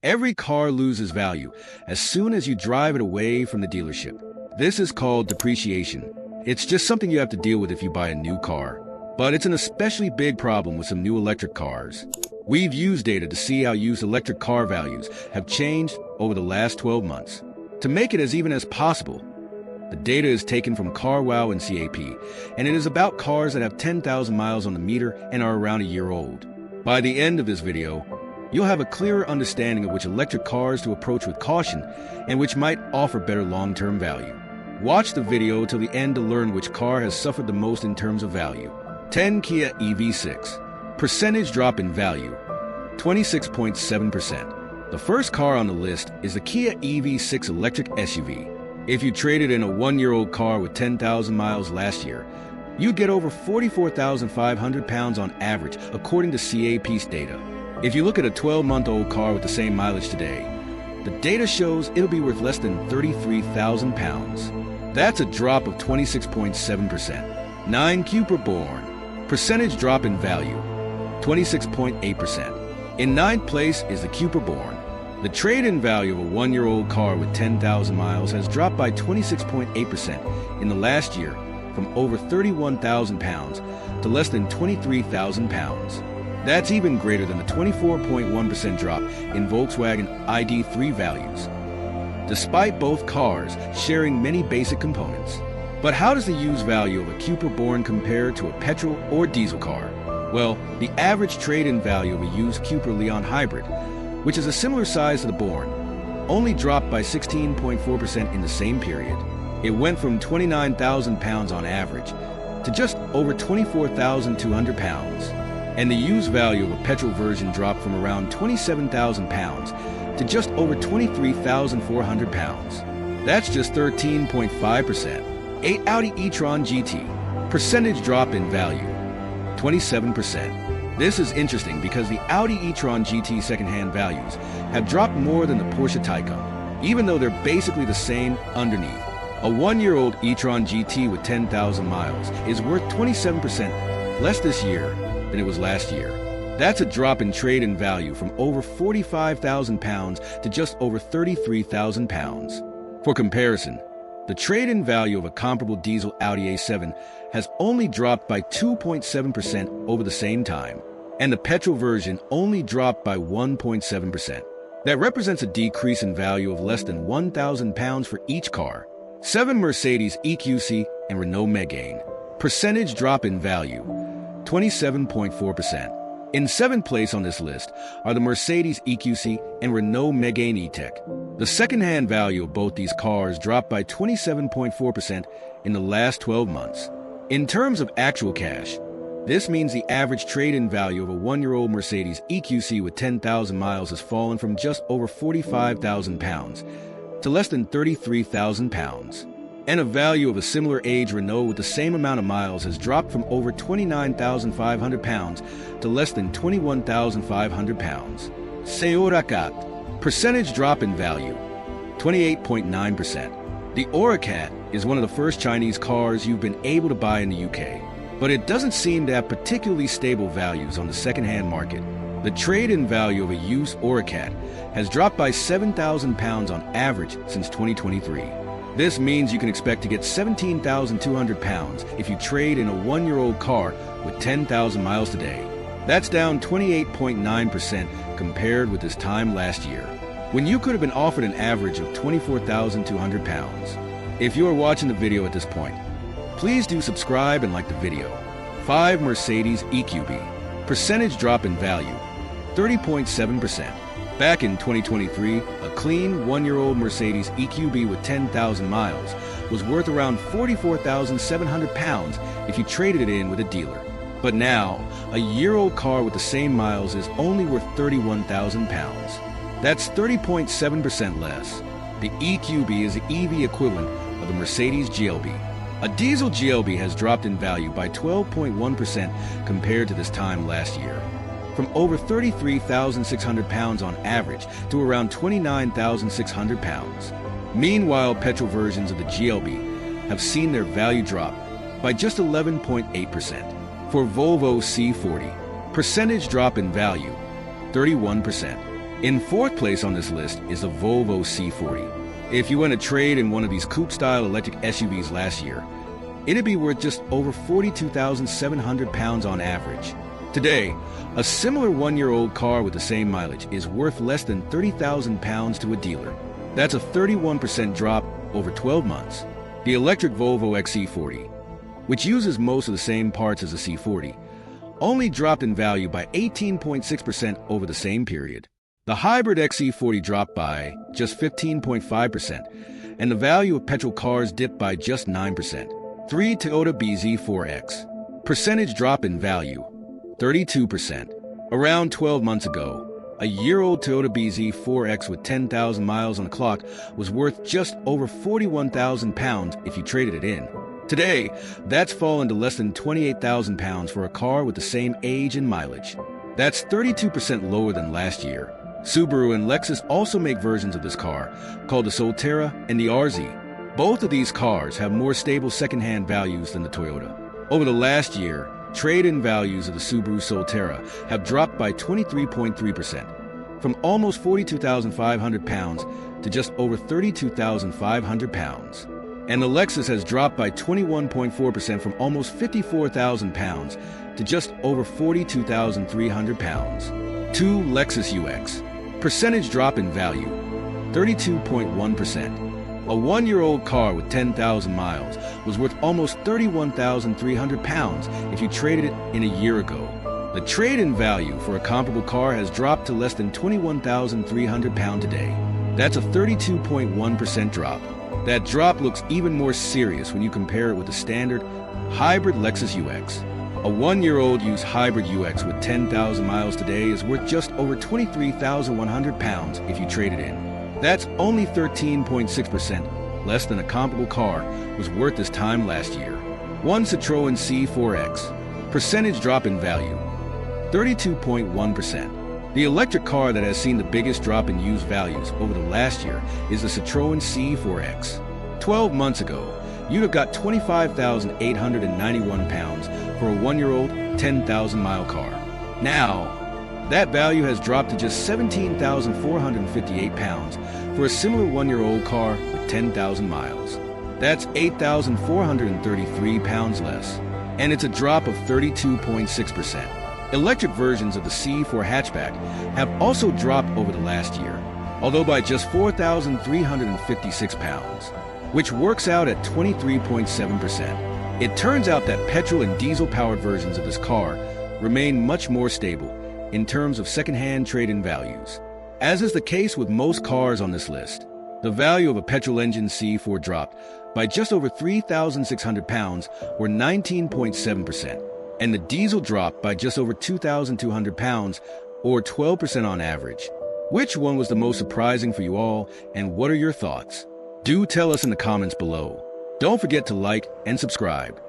Every car loses value as soon as you drive it away from the dealership. This is called depreciation. It's just something you have to deal with if you buy a new car. But it's an especially big problem with some new electric cars. We've used data to see how used electric car values have changed over the last 12 months. To make it as even as possible, the data is taken from CarWow and CAP, and it is about cars that have 10,000 miles on the meter and are around a year old. By the end of this video, you'll have a clearer understanding of which electric cars to approach with caution and which might offer better long-term value. Watch the video till the end to learn which car has suffered the most in terms of value. 10 Kia EV6. Percentage drop in value, 26.7%. The first car on the list is the Kia EV6 electric SUV. If you traded in a one-year-old car with 10,000 miles last year, you'd get over 44,500 pounds on average, according to CAP's data. If you look at a 12-month-old car with the same mileage today, the data shows it'll be worth less than 33,000 pounds. That's a drop of 26.7%. 9 Cupra Born. Percentage drop in value, 26.8%. In ninth place is the Cupra Born. The trade-in value of a one-year-old car with 10,000 miles has dropped by 26.8% in the last year, from over 31,000 pounds to less than 23,000 pounds. That's even greater than the 24.1% drop in Volkswagen ID3 values, despite both cars sharing many basic components. But how does the used value of a Cupra Born compare to a petrol or diesel car? Well, the average trade-in value of a used Cupra Leon Hybrid, which is a similar size to the Born, only dropped by 16.4% in the same period. It went from 29,000 pounds on average to just over 24,200 pounds. And the used value of a petrol version dropped from around 27,000 pounds to just over 23,400 pounds. That's just 13.5%. 8 Audi e-tron GT. Percentage drop in value, 27%. This is interesting because the Audi e-tron GT secondhand values have dropped more than the Porsche Taycan, even though they're basically the same underneath. A one-year-old e-tron GT with 10,000 miles is worth 27% less this year than it was last year. That's a drop in trade-in value from over 45,000 pounds to just over 33,000 pounds. For comparison, the trade-in value of a comparable diesel Audi A7 has only dropped by 2.7% over the same time, and the petrol version only dropped by 1.7%. That represents a decrease in value of less than 1,000 pounds for each car. 7 Mercedes EQC and Renault Megane. Percentage drop in value, 27.4%. In 7th place on this list are the Mercedes EQC and Renault Megane E-Tech. The second-hand value of both these cars dropped by 27.4% in the last 12 months. In terms of actual cash, this means the average trade-in value of a one-year-old Mercedes EQC with 10,000 miles has fallen from just over 45,000 pounds to less than 33,000 pounds. And a value of a similar age Renault with the same amount of miles has dropped from over 29,500 pounds to less than 21,500 pounds. ORAT. Percentage drop in value, 28.9%. The ORAT is one of the first Chinese cars you've been able to buy in the UK, but it doesn't seem to have particularly stable values on the second-hand market. The trade-in value of a used ORAT has dropped by 7,000 pounds on average since 2023. This means you can expect to get 17,200 pounds if you trade in a one-year-old car with 10,000 miles today. That's down 28.9% compared with this time last year, when you could have been offered an average of 24,200 pounds. If you are watching the video at this point, please do subscribe and like the video. 5 Mercedes EQB. Percentage drop in value, 30.7%. Back in 2023, a clean one-year-old Mercedes EQB with 10,000 miles was worth around 44,700 pounds if you traded it in with a dealer. But now, a year-old car with the same miles is only worth 31,000 pounds. That's 30.7% less. The EQB is the EV equivalent of the Mercedes GLB. A diesel GLB has dropped in value by 12.1% compared to this time last year, from over 33,600 pounds on average to around 29,600 pounds. Meanwhile, petrol versions of the GLB have seen their value drop by just 11.8%. For Volvo C40, percentage drop in value, 31%. In fourth place on this list is the Volvo C40. If you went to trade in one of these coupe-style electric SUVs last year, it'd be worth just over 42,700 pounds on average. Today, a similar one-year-old car with the same mileage is worth less than 30,000 pounds to a dealer. That's a 31% drop over 12 months. The electric Volvo XC40, which uses most of the same parts as the C40, only dropped in value by 18.6% over the same period. The hybrid XC40 dropped by just 15.5%, and the value of petrol cars dipped by just 9%. 3 Toyota BZ4X. Percentage drop in value, 32%. Around 12 months ago, a year-old Toyota BZ4X with 10,000 miles on the clock was worth just over 41,000 pounds if you traded it in. Today, that's fallen to less than 28,000 pounds for a car with the same age and mileage. That's 32% lower than last year. Subaru and Lexus also make versions of this car, called the Solterra and the RZ. Both of these cars have more stable second-hand values than the Toyota. Over the last year, trade-in values of the Subaru Solterra have dropped by 23.3%, from almost 42,500 pounds to just over 32,500 pounds. And the Lexus has dropped by 21.4% from almost 54,000 pounds to just over 42,300 pounds. 2 Lexus UX. Percentage drop in value, 32.1%. A one-year-old car with 10,000 miles was worth almost 31,300 pounds if you traded it in a year ago. The trade-in value for a comparable car has dropped to less than 21,300 pounds today. That's a 32.1% drop. That drop looks even more serious when you compare it with the standard hybrid Lexus UX. A one-year-old used hybrid UX with 10,000 miles today is worth just over 23,100 pounds if you trade it in. That's only 13.6% less than a comparable car was worth this time last year. 1 Citroën C4X. Percentage drop in value, 32.1%. The electric car that has seen the biggest drop in used values over the last year is the Citroën C4X. 12 months ago, you'd have got 25,891 pounds for a one-year-old, 10,000-mile car. Now, that value has dropped to just 17,458 pounds for a similar one-year-old car with 10,000 miles. That's 8,433 pounds less, and it's a drop of 32.6%. Electric versions of the C4 hatchback have also dropped over the last year, although by just 4,356 pounds, which works out at 23.7%. It turns out that petrol and diesel-powered versions of this car remain much more stable in terms of second-hand trade-in values. As is the case with most cars on this list, the value of a petrol engine C4 dropped by just over 3,600 pounds, or 19.7%, and the diesel dropped by just over 2,200 pounds, or 12% on average. Which one was the most surprising for you all, and what are your thoughts? Do tell us in the comments below. Don't forget to like and subscribe.